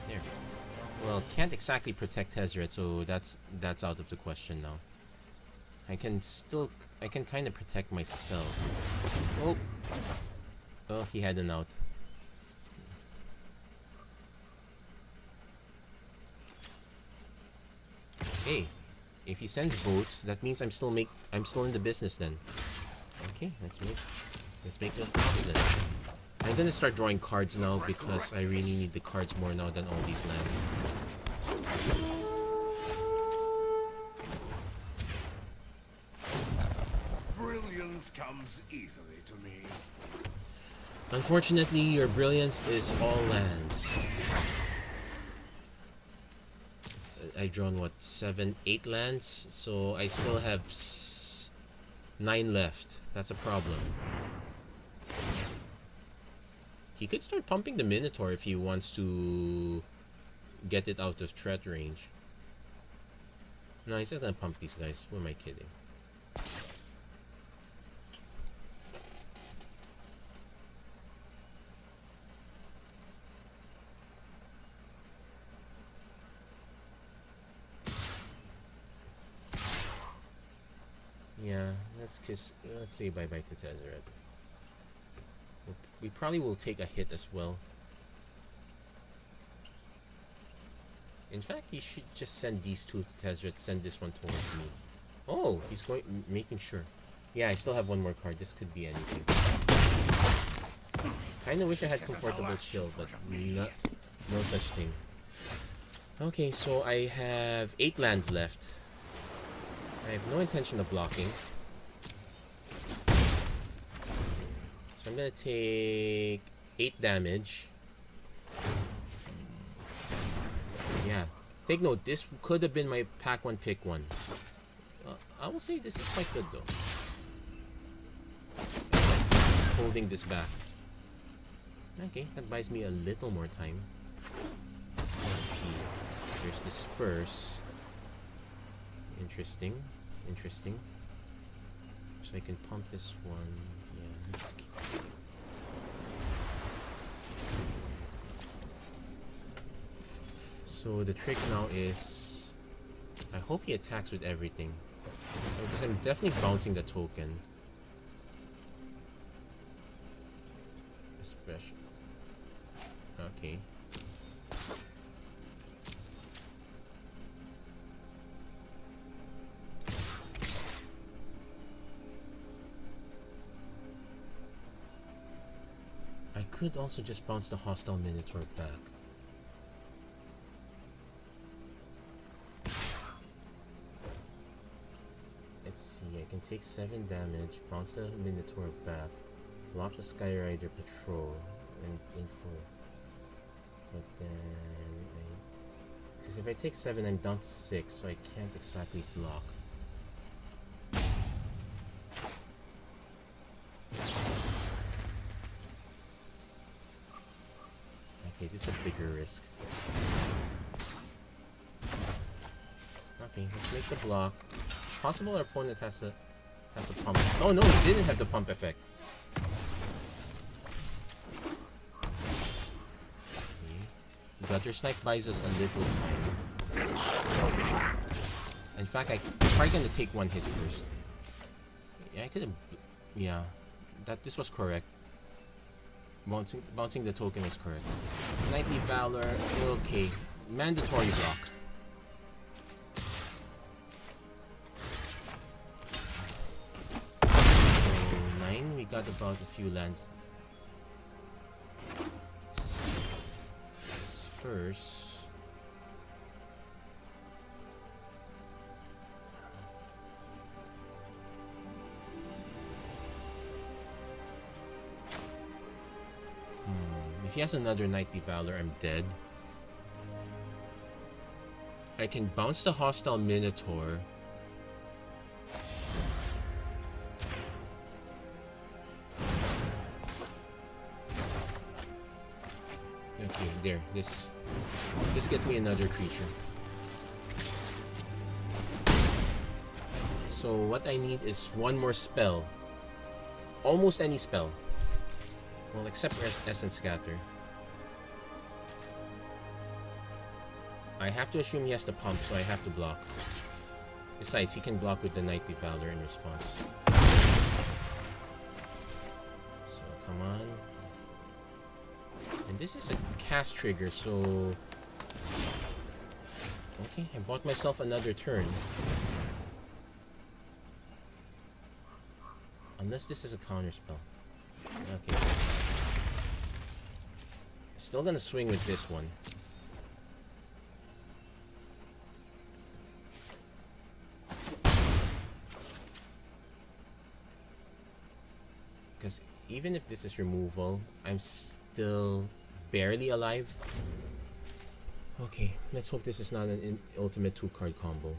There. Well, can't exactly protect Tezzeret, so that's out of the question now. I can kind of protect myself. Oh. Oh, he had an out. Hey, if he sends both, that means I'm still in the business then. Okay, let's make the blocks then. I'm gonna start drawing cards now because I really need the cards more now than all these lands. Brilliance comes easily to me. Unfortunately, your brilliance is all lands. I've drawn what, 7, 8 lands, so I still have 9 left. That's a problem. He could start pumping the Minotaur if he wants to get it out of threat range. No, he's just gonna pump these guys. Who am I kidding? Yeah, let's say bye-bye to Tezzeret. We probably will take a hit as well. In fact, he should just send these two to Tezzeret, send this one towards me. Oh, he's making sure. Yeah, I still have one more card. This could be anything. Kinda wish I had Comfortable Chill, but no such thing. Okay, so I have 8 lands left. I have no intention of blocking. So I'm gonna take 8 damage. Yeah. Take note, this could have been my pack 1, pick 1. I will say this is quite good though. Just holding this back. Okay, that buys me a little more time. Let's see. There's Disperse. Interesting. Interesting. So I can pump this one. Yeah, let's keep... So the trick now is... I hope he attacks with everything. Because I'm definitely bouncing the token. Especially... Okay. I could also just bounce the hostile Minotaur back. Let's see, I can take 7 damage, bounce the Minotaur back, block the Skyrider Patrol, and info. But then because if I take 7, I'm down to 6, so I can't exactly block. Okay, this is a bigger risk. Okay, let's make the block. Possible our opponent has a pump. Oh no, he didn't have the pump effect. Okay. Gutter Snipe buys us a little time. In fact, I'm probably gonna take one hit first. Yeah, I could have. Yeah, this was correct. Bouncing the token was correct. Knightly Valor. Okay, mandatory block. So 9. We got about a few lands. Disperse. If he has another Knightly Valor, I'm dead. I can bounce the hostile Minotaur. Okay, there. This gets me another creature. So what I need is one more spell. Almost any spell. Well, except for Essence Scatter. I have to assume he has the pump, so I have to block. Besides, he can block with the Knightly Valor in response. So, come on. And this is a cast trigger, so... Okay, I bought myself another turn. Unless this is a counter spell. Okay. Still gonna swing with this one. Because even if this is removal, I'm still barely alive. Okay, let's hope this is not an ultimate 2-card combo.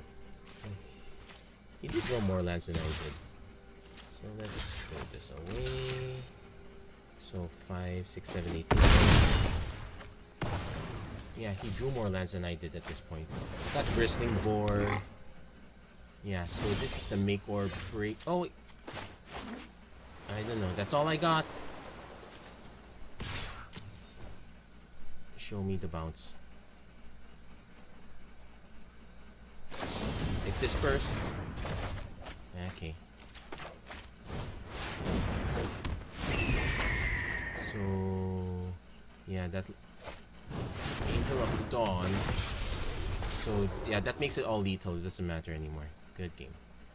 He did draw more lands than I did. So let's throw this away. So 5, 6, 7, 8, 9. Yeah, he drew more lands than I did at this point. He's got Bristling Boar. Yeah, so this is the make or break. Oh, wait. I don't know. That's all I got. Show me the bounce. It's Disperse. Okay. So, yeah, that Angel of Dawn. So, yeah, that makes it all lethal. It doesn't matter anymore. Good game.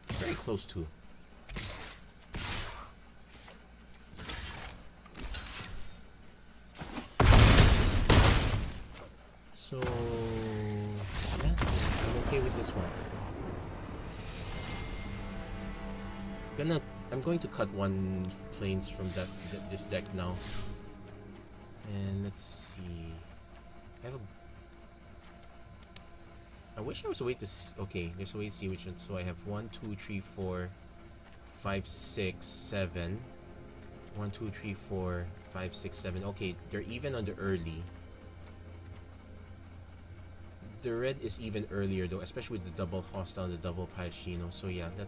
Very close to. So, yeah, I'm okay with this one. I'm going to cut one planes from this deck now. And let's see. I wish there was a way to okay, there's a way to see which one. So I have 1, 2, 3, 4, 5, 6, 7. 1, 2, 3, 4, 5, 6, 7. Okay, they're even on the early. The red is even earlier though, especially with the double hostile and the double Payashino. So yeah, I'm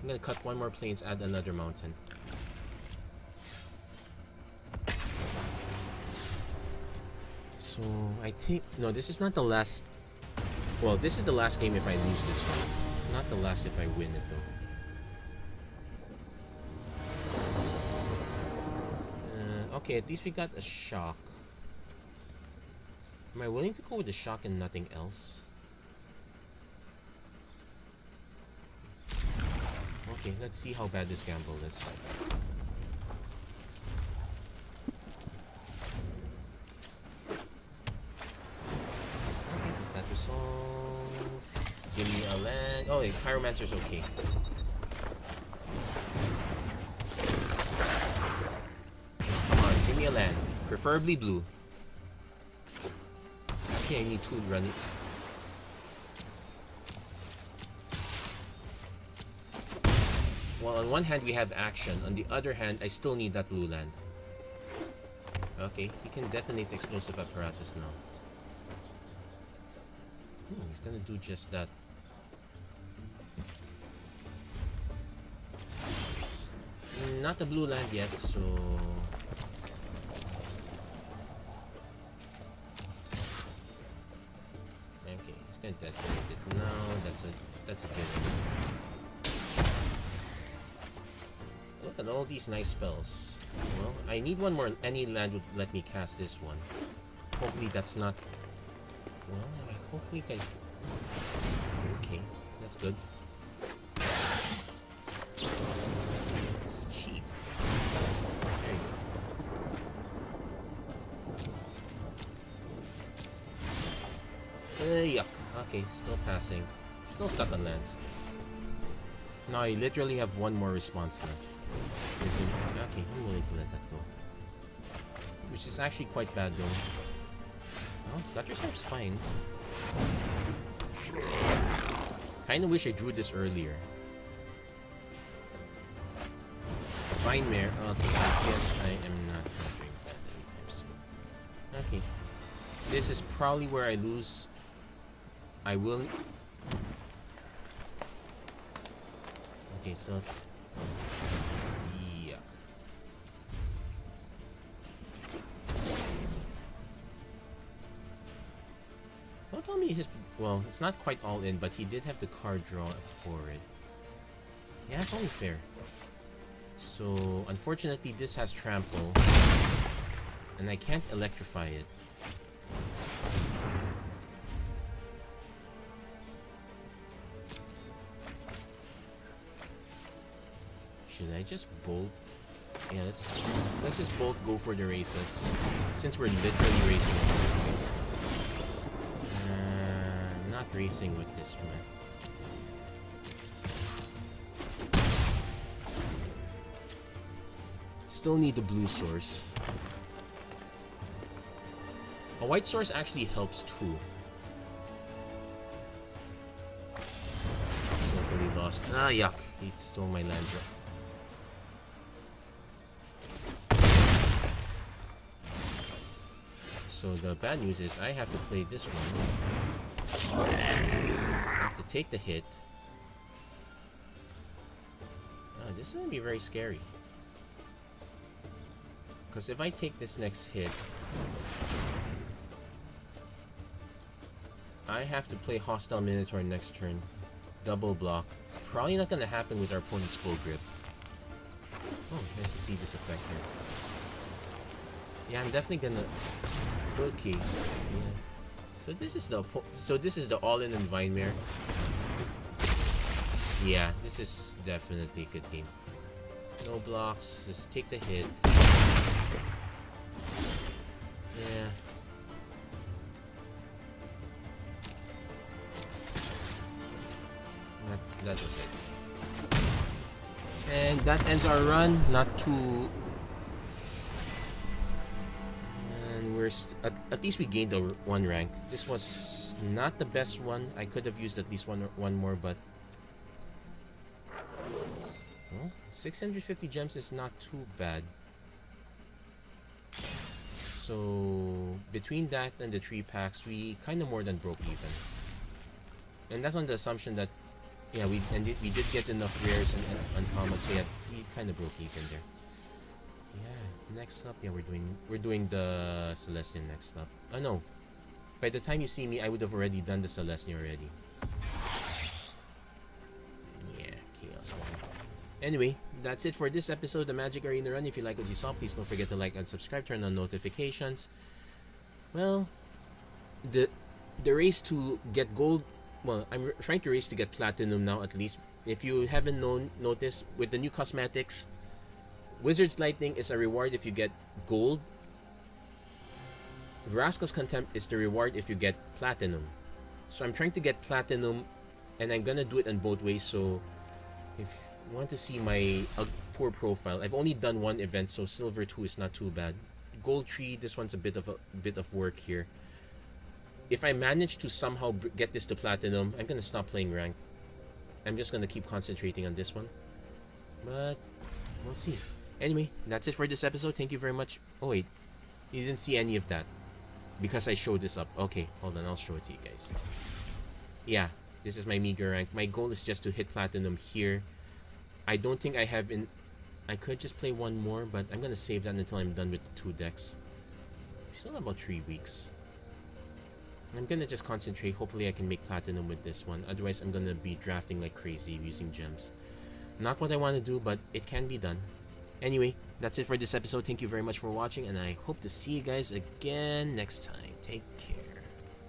gonna cut one more plains, add another mountain. So I think no, this is not the last. Well, this is the last game if I lose this one. It's not the last if I win it though. Okay, at least we got a shock. Am I willing to go with the shock and nothing else? Okay, let's see how bad this gamble is. Okay, that resolve. Give me a land. Oh, wait, Pyromancer's okay. Come on, give me a land. Preferably blue. Actually, I need 2 running. Well, on one hand we have action, on the other hand I still need that blue land. Okay, he can detonate the explosive apparatus now. He's gonna do just that. not a blue land yet, so... Okay, he's gonna detonate it. No, that's a good one. Look at all these nice spells. Well, I need one more. Any land would let me cast this one. Hopefully that's not... Well, hopefully I can... Okay, that's good. It's cheap. There you go. Yuck. Okay, still passing. Still stuck on lands. Now I literally have one more response left. Okay, I'm willing to let that go. Which is actually quite bad though. Oh, Gutter Snap's fine. Kinda wish I drew this earlier. Vine Mare. Okay, I guess I am not doing that anytime soon. Okay. This is probably where I lose. I will... Okay, so let's... Yuck. Don't tell me his... Well, it's not quite all in, but he did have the card draw for it. Yeah, it's only fair. So, unfortunately, this has trample. And I can't electrify it. Should I just bolt? Yeah, let's just bolt go for the races. Since we're literally racing at this point. Not racing with this one. Still need the blue source. A white source actually helps too. Totally lost. Ah, yuck. He stole my land drop. So the bad news is I have to play this one. I have to take the hit. Oh, this is going to be very scary. Because if I take this next hit, I have to play Hostile Minotaur next turn. Double block. Probably not going to happen with our opponent's full grip. Oh, nice to see this effect here. Yeah, I'm definitely gonna... Okay. Yeah. So this is the all-in and Vine Mare. Yeah, this is definitely a good game. No blocks, just take the hit. Yeah. That was it. And that ends our run. Not too... And we're... At least we gained a one rank. This was not the best one. I could have used at least one more, but... Well, 650 gems is not too bad. So... Between that and the 3 packs, we kind of more than broke even. And that's on the assumption that... Yeah, we did get enough rares and uncommons, so yeah, we kind of broke even there. Yeah, next up, yeah, we're doing the Celestian next up. Oh no, by the time you see me, I would have already done the Celestian already. Yeah, Chaos one. Anyway, that's it for this episode of the Magic Arena Run. If you like what you saw, please don't forget to like and subscribe, turn on notifications. Well, the race to get gold. Well, I'm trying to race to get platinum now, at least. If you haven't noticed, with the new cosmetics, Wizard's Lightning is a reward if you get gold. Rascal's Contempt is the reward if you get platinum. So I'm trying to get platinum, and I'm gonna do it in both ways. So if you want to see my poor profile, I've only done one event, so Silver 2 is not too bad. Gold 3, this one's a bit of work here. If I manage to somehow get this to platinum, I'm gonna stop playing ranked. I'm just gonna keep concentrating on this one. But we'll see. Anyway, that's it for this episode. Thank you very much. Oh wait, you didn't see any of that because I showed this up. Okay, hold on, I'll show it to you guys. Yeah, this is my meager rank. My goal is just to hit platinum here. I don't think I have I could just play one more, but I'm gonna save that until I'm done with the 2 decks. Still about 3 weeks. I'm gonna just concentrate. Hopefully I can make platinum with this one. Otherwise I'm gonna be drafting like crazy using gems. Not what I want to do, but it can be done. Anyway, that's it for this episode. Thank you very much for watching, and I hope to see you guys again next time. Take care.